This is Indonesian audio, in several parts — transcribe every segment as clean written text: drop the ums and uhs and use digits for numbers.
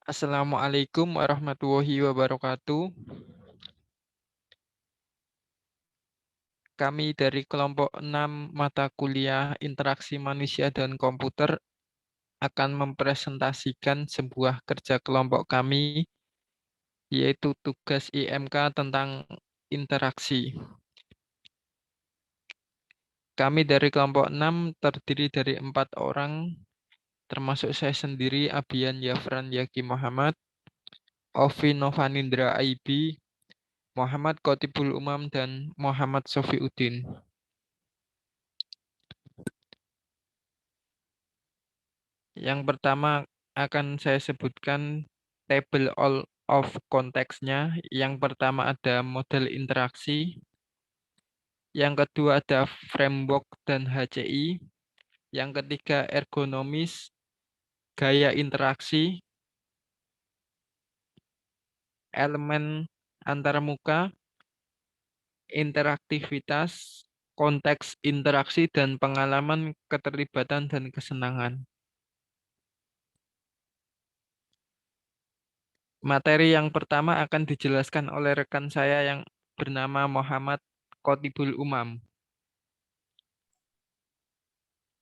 Assalamualaikum warahmatullahi wabarakatuh. Kami dari kelompok 6 mata kuliah Interaksi Manusia dan Komputer akan mempresentasikan sebuah kerja kelompok kami, yaitu tugas IMK tentang interaksi. Kami dari kelompok 6 terdiri dari 4 orang, termasuk saya sendiri, Abian Yafran Yaki Muhammad, Ovi Novanindra Aibi, Muhammad Qotibul Umam, dan Muhammad Sofiuddin. Yang pertama akan saya sebutkan table all of konteksnya. Yang pertama ada model interaksi. Yang kedua ada framework dan HCI. Yang ketiga ergonomis, gaya interaksi, elemen antarmuka, interaktivitas, konteks interaksi, dan pengalaman keterlibatan dan kesenangan. Materi yang pertama akan dijelaskan oleh rekan saya yang bernama Muhammad Qotibul Umam.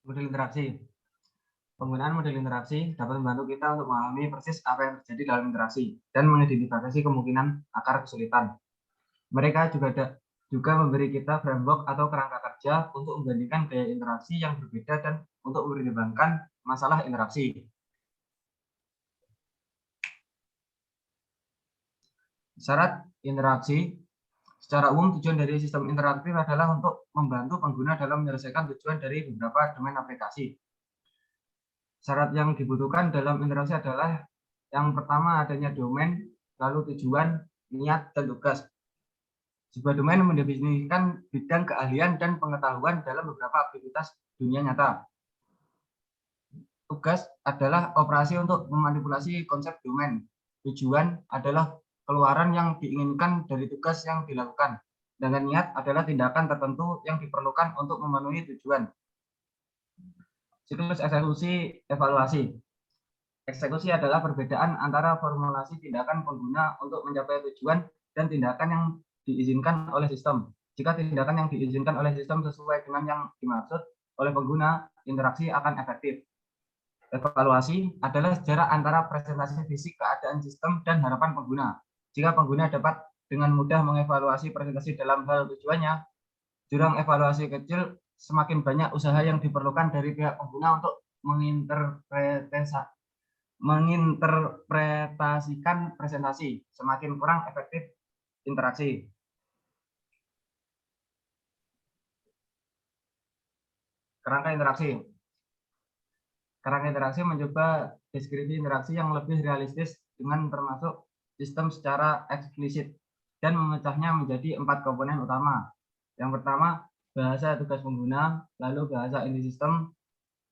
Model interaksi. Penggunaan model interaksi dapat membantu kita untuk memahami persis apa yang terjadi dalam interaksi dan mengidentifikasi kemungkinan akar kesulitan. Mereka juga memberi kita framework atau kerangka kerja untuk membandingkan gaya interaksi yang berbeda dan untuk mempertimbangkan masalah interaksi. Syarat interaksi. Secara umum, tujuan dari sistem interaktif adalah untuk membantu pengguna dalam menyelesaikan tujuan dari beberapa domain aplikasi. Syarat yang dibutuhkan dalam interaksi adalah yang pertama adanya domain, lalu tujuan, niat, dan tugas. Sebuah domain mendefinisikan bidang keahlian dan pengetahuan dalam beberapa aktivitas dunia nyata. Tugas adalah operasi untuk memanipulasi konsep domain. Tujuan adalah keluaran yang diinginkan dari tugas yang dilakukan. Dan niat adalah tindakan tertentu yang diperlukan untuk memenuhi tujuan. Siklus eksekusi evaluasi. Eksekusi adalah perbedaan antara formulasi tindakan pengguna untuk mencapai tujuan dan tindakan yang diizinkan oleh sistem. Jika tindakan yang diizinkan oleh sistem sesuai dengan yang dimaksud oleh pengguna, interaksi akan efektif. Evaluasi adalah sejarah antara presentasi fisik keadaan sistem dan harapan pengguna. Jika pengguna dapat dengan mudah mengevaluasi presentasi dalam hal tujuannya, jurang evaluasi kecil, semakin banyak usaha yang diperlukan dari pihak pengguna untuk menginterpretasikan presentasi, semakin kurang efektif interaksi. Kerangka interaksi. Kerangka interaksi mencoba deskripsi interaksi yang lebih realistis dengan termasuk sistem secara eksplisit dan memecahnya menjadi 4 komponen utama. Yang pertama, bahasa tugas pengguna, lalu bahasa inti sistem,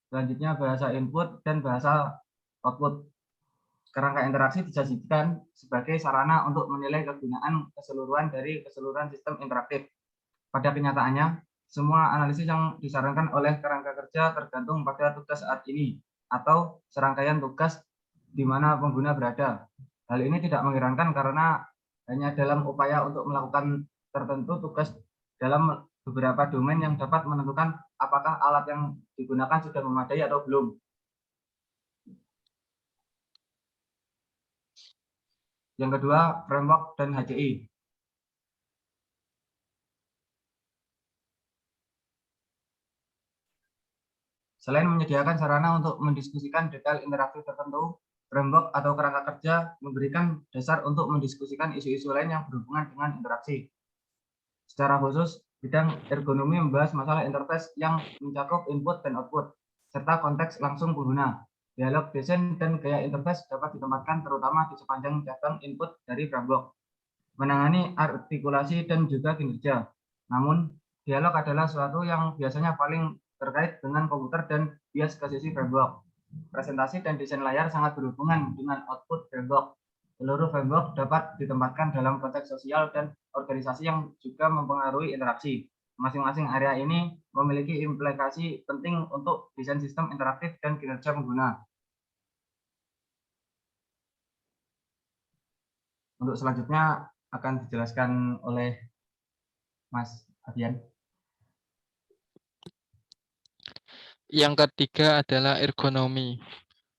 selanjutnya bahasa input, dan bahasa output. Kerangka interaksi disajikan sebagai sarana untuk menilai kegunaan keseluruhan dari keseluruhan sistem interaktif. Pada kenyataannya, semua analisis yang disarankan oleh kerangka kerja tergantung pada tugas saat ini atau serangkaian tugas di mana pengguna berada. Hal ini tidak mengherankan karena hanya dalam upaya untuk melakukan tertentu tugas dalam beberapa domain yang dapat menentukan apakah alat yang digunakan sudah memadai atau belum. Yang kedua, framework dan HCI. Selain menyediakan sarana untuk mendiskusikan detail interaktif tertentu, framework atau kerangka kerja memberikan dasar untuk mendiskusikan isu-isu lain yang berhubungan dengan interaksi. Secara khusus, bidang ergonomi membahas masalah interface yang mencakup input dan output, serta konteks langsung pengguna. Dialog desain dan gaya interface dapat ditempatkan terutama di sepanjang cabang input dari framework. Menangani artikulasi dan juga kinerja. Namun, dialog adalah sesuatu yang biasanya paling terkait dengan komputer dan bias ke sisi framework. Presentasi dan desain layar sangat berhubungan dengan output framework. Seluruh framework dapat ditempatkan dalam konteks sosial dan organisasi yang juga mempengaruhi interaksi. Masing-masing area ini memiliki implikasi penting untuk desain sistem interaktif dan kinerja pengguna. Untuk selanjutnya akan dijelaskan oleh Mas Abian. Yang ketiga adalah ergonomi.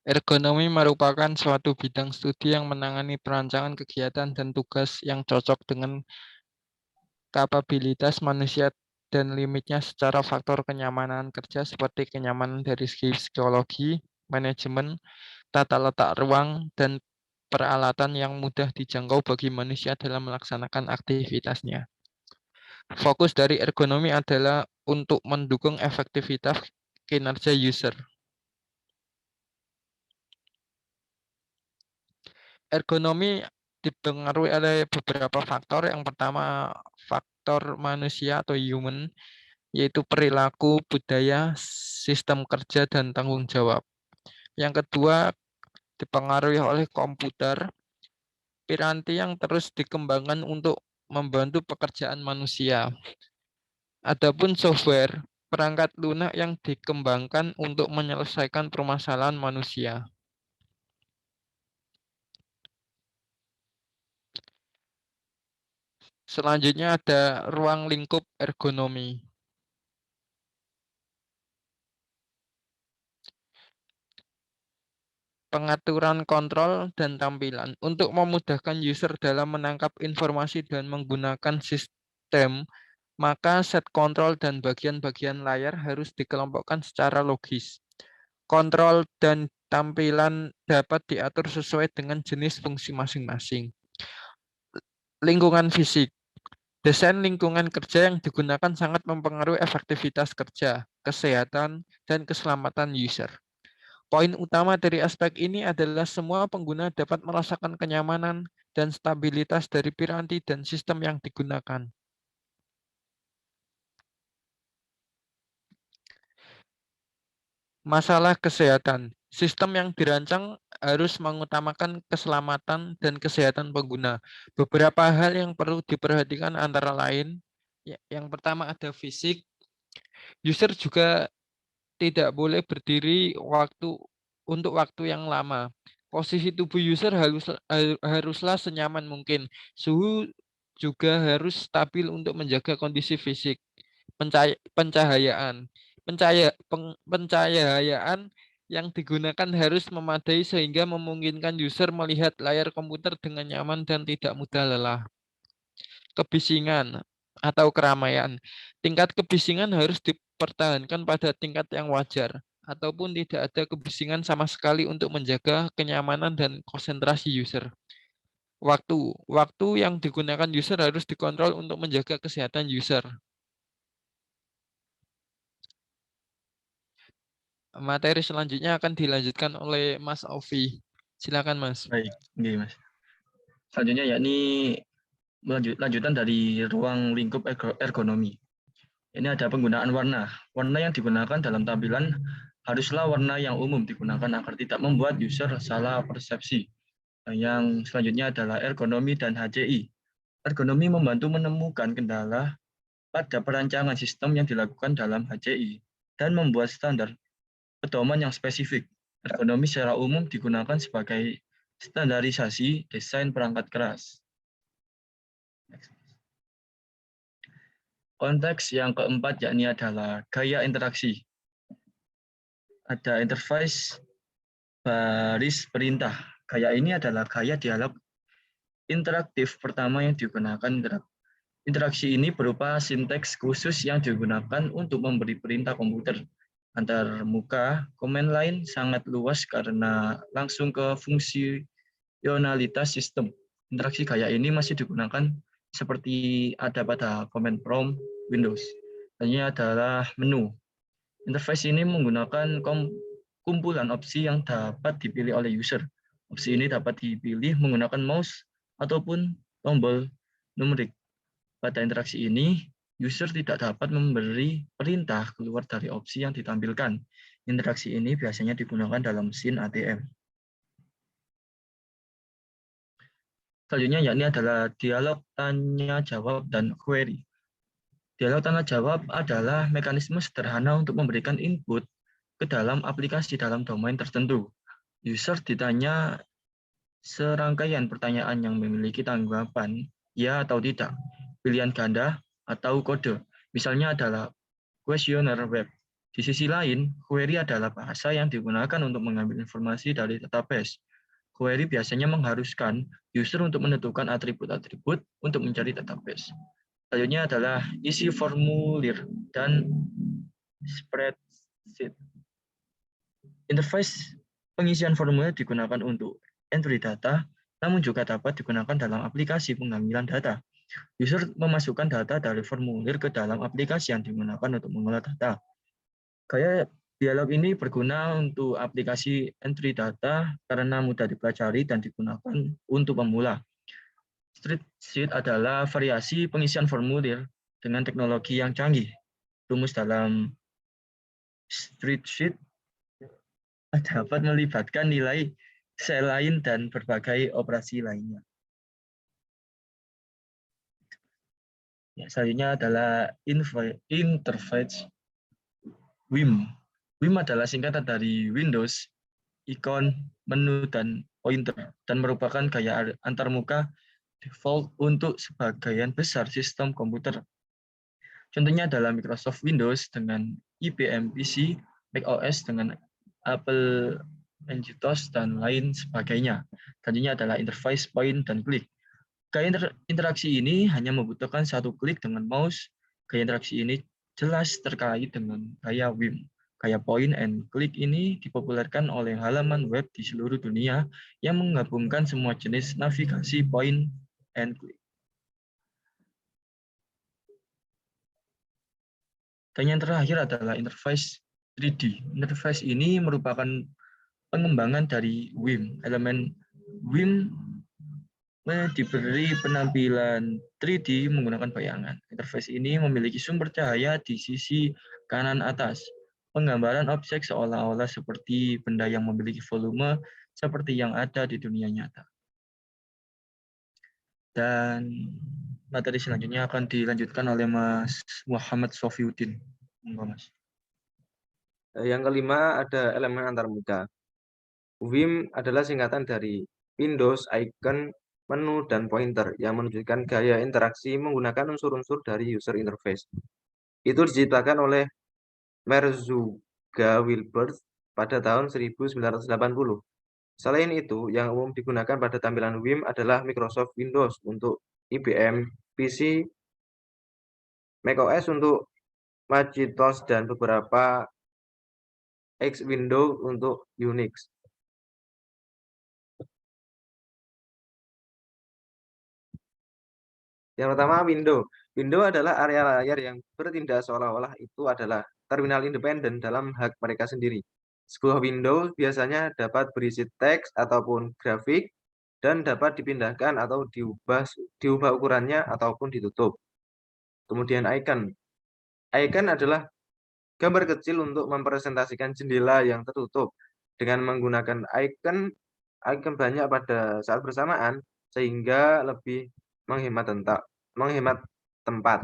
Ergonomi merupakan suatu bidang studi yang menangani perancangan kegiatan dan tugas yang cocok dengan kapabilitas manusia dan limitnya secara faktor kenyamanan kerja seperti kenyamanan dari segi psikologi, manajemen, tata letak ruang, dan peralatan yang mudah dijangkau bagi manusia dalam melaksanakan aktivitasnya. Fokus dari ergonomi adalah untuk mendukung efektivitas kinerja user. Ergonomi dipengaruhi oleh beberapa faktor. Yang pertama, faktor manusia atau human, yaitu perilaku, budaya, sistem kerja, dan tanggung jawab. Yang kedua, dipengaruhi oleh komputer, piranti yang terus dikembangkan untuk membantu pekerjaan manusia. Adapun software, perangkat lunak yang dikembangkan untuk menyelesaikan permasalahan manusia. Selanjutnya ada ruang lingkup ergonomi. Pengaturan kontrol dan tampilan. Untuk memudahkan user dalam menangkap informasi dan menggunakan sistem, maka set kontrol dan bagian-bagian layar harus dikelompokkan secara logis. Kontrol dan tampilan dapat diatur sesuai dengan jenis fungsi masing-masing. Lingkungan fisik. Desain lingkungan kerja yang digunakan sangat mempengaruhi efektivitas kerja, kesehatan, dan keselamatan user. Poin utama dari aspek ini adalah semua pengguna dapat merasakan kenyamanan dan stabilitas dari piranti dan sistem yang digunakan. Masalah kesehatan. Sistem yang dirancang harus mengutamakan keselamatan dan kesehatan pengguna. Beberapa hal yang perlu diperhatikan antara lain, yang pertama ada fisik. User juga tidak boleh berdiri untuk waktu yang lama. Posisi tubuh user haruslah senyaman mungkin. Suhu juga harus stabil untuk menjaga kondisi fisik. Pencahayaan. Pencahayaan yang digunakan harus memadai sehingga memungkinkan user melihat layar komputer dengan nyaman dan tidak mudah lelah. Kebisingan atau keramaian. Tingkat kebisingan harus dipertahankan pada tingkat yang wajar, ataupun tidak ada kebisingan sama sekali untuk menjaga kenyamanan dan konsentrasi user. Waktu yang digunakan user harus dikontrol untuk menjaga kesehatan user. Materi selanjutnya akan dilanjutkan oleh Mas Ovi. Silakan Mas. Baik, Mas. Selanjutnya yakni lanjutan dari ruang lingkup ergonomi. Ini ada penggunaan warna. Warna yang digunakan dalam tampilan haruslah warna yang umum digunakan agar tidak membuat user salah persepsi. Yang selanjutnya adalah ergonomi dan HCI. Ergonomi membantu menemukan kendala pada perancangan sistem yang dilakukan dalam HCI dan membuat standar pedoman yang spesifik. Ergonomi secara umum digunakan sebagai standarisasi desain perangkat keras. Konteks yang keempat yakni adalah gaya interaksi. Ada interface baris perintah. Gaya ini adalah gaya dialog interaktif pertama yang digunakan. Interaksi ini berupa sinteks khusus yang digunakan untuk memberi perintah komputer. Antar muka, command line sangat luas karena langsung ke fungsionalitas sistem. Interaksi gaya ini masih digunakan seperti ada pada command prompt Windows. Ini adalah menu. Interface ini menggunakan kumpulan opsi yang dapat dipilih oleh user. Opsi ini dapat dipilih menggunakan mouse ataupun tombol numerik. Pada interaksi ini, user tidak dapat memberi perintah keluar dari opsi yang ditampilkan. Interaksi ini biasanya digunakan dalam mesin ATM. Selanjutnya yakni adalah dialog tanya jawab dan query. Dialog tanya jawab adalah mekanisme sederhana untuk memberikan input ke dalam aplikasi dalam domain tertentu. User ditanya serangkaian pertanyaan yang memiliki tanggapan ya atau tidak, pilihan ganda, atau kode. Misalnya adalah kuesioner web. Di sisi lain, query adalah bahasa yang digunakan untuk mengambil informasi dari database. Query biasanya mengharuskan user untuk menentukan atribut-atribut untuk mencari database. Selanjutnya adalah isi formulir dan spreadsheet. Interface pengisian formulir digunakan untuk entry data, namun juga dapat digunakan dalam aplikasi pengambilan data. User memasukkan data dari formulir ke dalam aplikasi yang digunakan untuk mengolah data. Gaya dialog ini berguna untuk aplikasi entry data karena mudah dipelajari dan digunakan untuk pemula. Spreadsheet adalah variasi pengisian formulir dengan teknologi yang canggih. Rumus dalam spreadsheet dapat melibatkan nilai sel lain dan berbagai operasi lainnya. Ya, selanjutnya adalah interface WIM. WIM adalah singkatan dari Windows, ikon, menu, dan pointer, dan merupakan gaya antarmuka default untuk sebagian besar sistem komputer. Contohnya adalah Microsoft Windows dengan IBM PC, macOS dengan Apple Macintosh, dan lain sebagainya. Selanjutnya adalah interface point dan klik. Gaya interaksi ini hanya membutuhkan satu klik dengan mouse. Gaya interaksi ini jelas terkait dengan gaya WIM. Gaya point and click ini dipopulerkan oleh halaman web di seluruh dunia yang menggabungkan semua jenis navigasi point and click. Dan yang terakhir adalah interface 3D. Interface ini merupakan pengembangan dari WIM. Elemen WIM diberi penampilan 3D menggunakan bayangan. Interface ini memiliki sumber cahaya di sisi kanan atas. Penggambaran objek seolah-olah seperti benda yang memiliki volume seperti yang ada di dunia nyata. Dan materi selanjutnya akan dilanjutkan oleh Mas Muhammad Sofiuddin. Mas. Yang kelima ada elemen antarmuka. WIM adalah singkatan dari Windows, icon, menu, dan pointer yang menunjukkan gaya interaksi menggunakan unsur-unsur dari user interface. Itu diciptakan oleh Marzuga Wilbert pada tahun 1980. Selain itu, yang umum digunakan pada tampilan WIM adalah Microsoft Windows untuk IBM PC, macOS untuk Macintosh, dan beberapa X Windows untuk Unix. Yang pertama, window. Window adalah area layar yang bertindak seolah-olah itu adalah terminal independen dalam hak mereka sendiri. Sebuah window biasanya dapat berisi teks ataupun grafik dan dapat dipindahkan atau diubah ukurannya ataupun ditutup. Kemudian icon. Icon adalah gambar kecil untuk mempresentasikan jendela yang tertutup. Dengan menggunakan icon banyak pada saat bersamaan sehingga lebih menghemat tempat.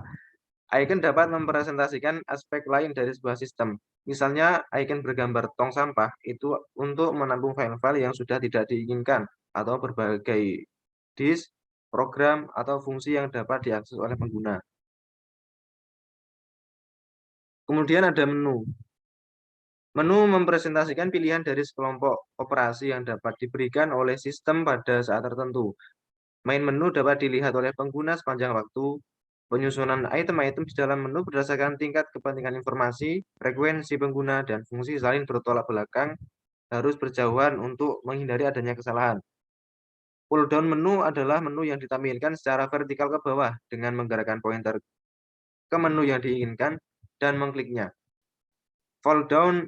Icon dapat mempresentasikan aspek lain dari sebuah sistem. Misalnya, icon bergambar tong sampah itu untuk menampung file-file yang sudah tidak diinginkan atau berbagai disk, program, atau fungsi yang dapat diakses oleh pengguna. Kemudian ada menu. Menu mempresentasikan pilihan dari sekelompok operasi yang dapat diberikan oleh sistem pada saat tertentu. Main menu dapat dilihat oleh pengguna sepanjang waktu. Penyusunan item-item di dalam menu berdasarkan tingkat kepentingan informasi, frekuensi pengguna, dan fungsi saling bertolak belakang harus berjauhan untuk menghindari adanya kesalahan. Pull down menu adalah menu yang ditampilkan secara vertikal ke bawah dengan menggerakkan pointer ke menu yang diinginkan dan mengkliknya. Fold down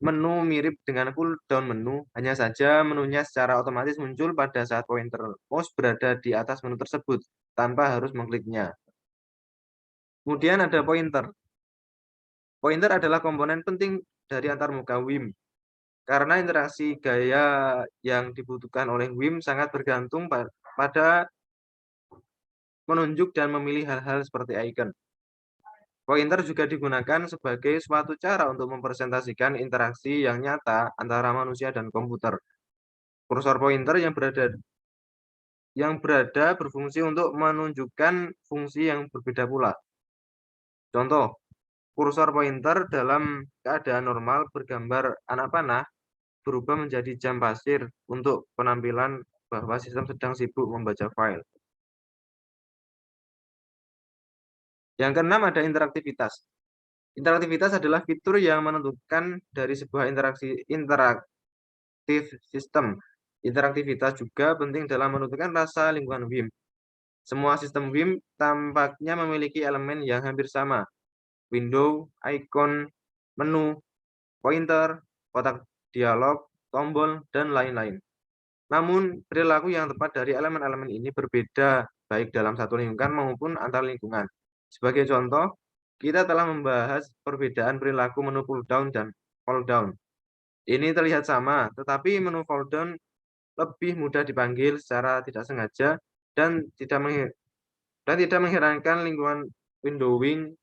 menu mirip dengan pull down menu, hanya saja menunya secara otomatis muncul pada saat pointer mouse berada di atas menu tersebut, tanpa harus mengkliknya. Kemudian ada pointer. Pointer adalah komponen penting dari antarmuka WIM, karena interaksi gaya yang dibutuhkan oleh WIM sangat bergantung pada menunjuk dan memilih hal-hal seperti icon. Pointer juga digunakan sebagai suatu cara untuk mempresentasikan interaksi yang nyata antara manusia dan komputer. Kursor pointer yang berada berfungsi untuk menunjukkan fungsi yang berbeda pula. Contoh, kursor pointer dalam keadaan normal bergambar anak panah berubah menjadi jam pasir untuk penampilan bahwa sistem sedang sibuk membaca file. Yang keenam ada interaktivitas. Interaktivitas adalah fitur yang menentukan dari sebuah interaktif sistem. Interaktivitas juga penting dalam menentukan rasa lingkungan WIM. Semua sistem WIM tampaknya memiliki elemen yang hampir sama. Window, icon, menu, pointer, kotak dialog, tombol, dan lain-lain. Namun, perilaku yang tepat dari elemen-elemen ini berbeda baik dalam satu lingkungan maupun antar lingkungan. Sebagai contoh, kita telah membahas perbedaan perilaku menu pull down dan fold down. Ini terlihat sama, tetapi menu fold down lebih mudah dipanggil secara tidak sengaja dan tidak mengherankan lingkungan windowing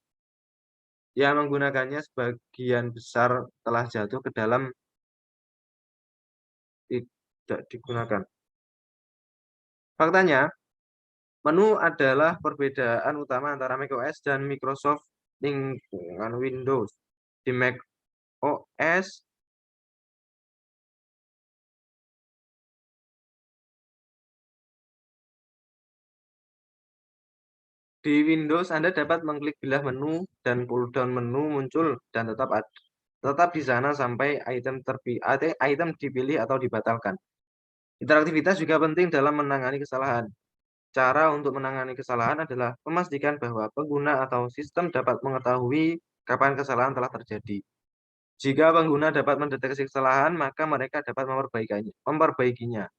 yang menggunakannya sebagian besar telah jatuh ke dalam tidak digunakan. Faktanya, menu adalah perbedaan utama antara macOS dan Microsoft lingkungan Windows. Di macOS, di Windows Anda dapat mengklik bilah menu dan pull down menu muncul dan tetap di sana sampai item dipilih atau dibatalkan. Interaktivitas juga penting dalam menangani kesalahan. Cara untuk menangani kesalahan adalah memastikan bahwa pengguna atau sistem dapat mengetahui kapan kesalahan telah terjadi. Jika pengguna dapat mendeteksi kesalahan, maka mereka dapat memperbaikinya.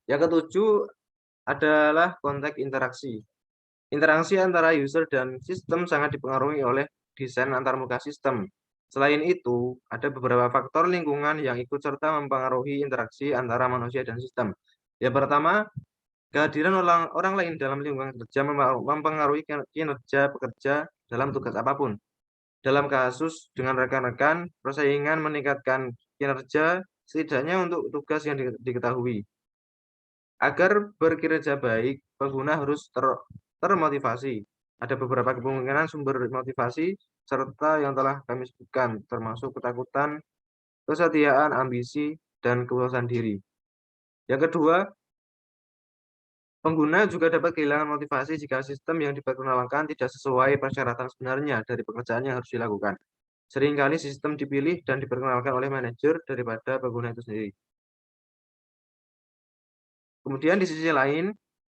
Yang ketujuh adalah konteks interaksi. Interaksi antara user dan sistem sangat dipengaruhi oleh desain antarmuka sistem. Selain itu, ada beberapa faktor lingkungan yang ikut serta mempengaruhi interaksi antara manusia dan sistem. Yang pertama, kehadiran orang lain dalam lingkungan kerja mempengaruhi kinerja pekerja dalam tugas apapun. Dalam kasus dengan rekan-rekan, persaingan meningkatkan kinerja setidaknya untuk tugas yang diketahui. Agar berkinerja baik, pengguna harus termotivasi. Ada beberapa kemungkinan sumber motivasi serta yang telah kami sebutkan, termasuk ketakutan, kesetiaan, ambisi, dan kepuasan diri. Yang kedua, pengguna juga dapat kehilangan motivasi jika sistem yang diperkenalkan tidak sesuai persyaratan sebenarnya dari pekerjaan yang harus dilakukan. Seringkali sistem dipilih dan diperkenalkan oleh manajer daripada pengguna itu sendiri. Kemudian di sisi lain,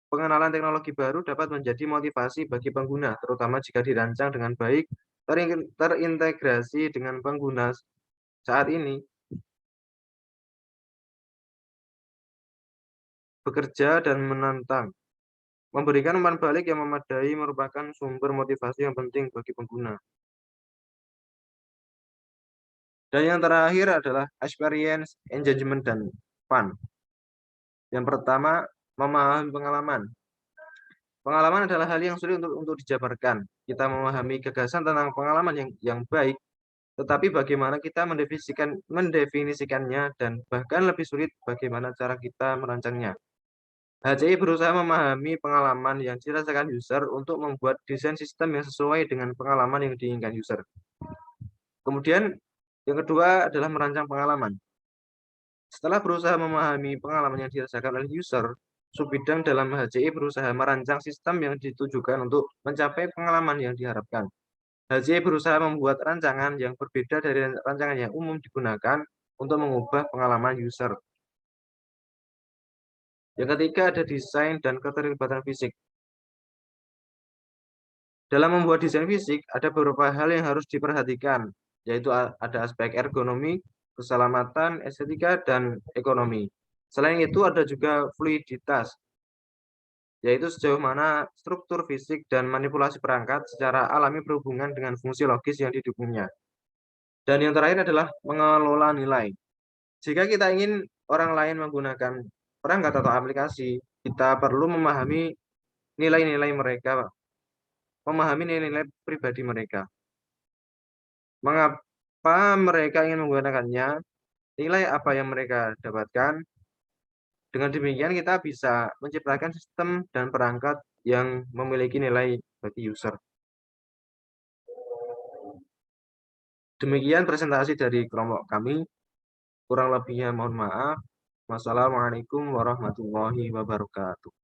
pengenalan teknologi baru dapat menjadi motivasi bagi pengguna, terutama jika dirancang dengan baik, terintegrasi dengan pengguna saat ini. Bekerja dan menantang. Memberikan umpan balik yang memadai merupakan sumber motivasi yang penting bagi pengguna. Dan yang terakhir adalah experience, engagement, dan fun. Yang pertama, memahami pengalaman. Pengalaman adalah hal yang sulit untuk dijabarkan. Kita memahami gagasan tentang pengalaman yang baik, tetapi bagaimana kita mendefinisikannya dan bahkan lebih sulit bagaimana cara kita merancangnya. HCI berusaha memahami pengalaman yang dirasakan user untuk membuat desain sistem yang sesuai dengan pengalaman yang diinginkan user. Kemudian yang kedua adalah merancang pengalaman. Setelah berusaha memahami pengalaman yang dirasakan oleh user, subbidang dalam HCI berusaha merancang sistem yang ditujukan untuk mencapai pengalaman yang diharapkan. HCI berusaha membuat rancangan yang berbeda dari rancangan yang umum digunakan untuk mengubah pengalaman user. Yang ketiga ada desain dan keterlibatan fisik. Dalam membuat desain fisik, ada beberapa hal yang harus diperhatikan, yaitu ada aspek ergonomi, keselamatan, estetika, dan ekonomi. Selain itu ada juga fluiditas, yaitu sejauh mana struktur fisik dan manipulasi perangkat secara alami berhubungan dengan fungsi logis yang didukungnya. Dan yang terakhir adalah mengelola nilai. Jika kita ingin orang lain menggunakan perangkat atau aplikasi, kita perlu memahami nilai-nilai mereka, memahami nilai-nilai pribadi mereka. Apa mereka ingin menggunakannya, nilai apa yang mereka dapatkan. Dengan demikian kita bisa menciptakan sistem dan perangkat yang memiliki nilai bagi user. Demikian presentasi dari kelompok kami. Kurang lebihnya mohon maaf. Wassalamualaikum warahmatullahi wabarakatuh.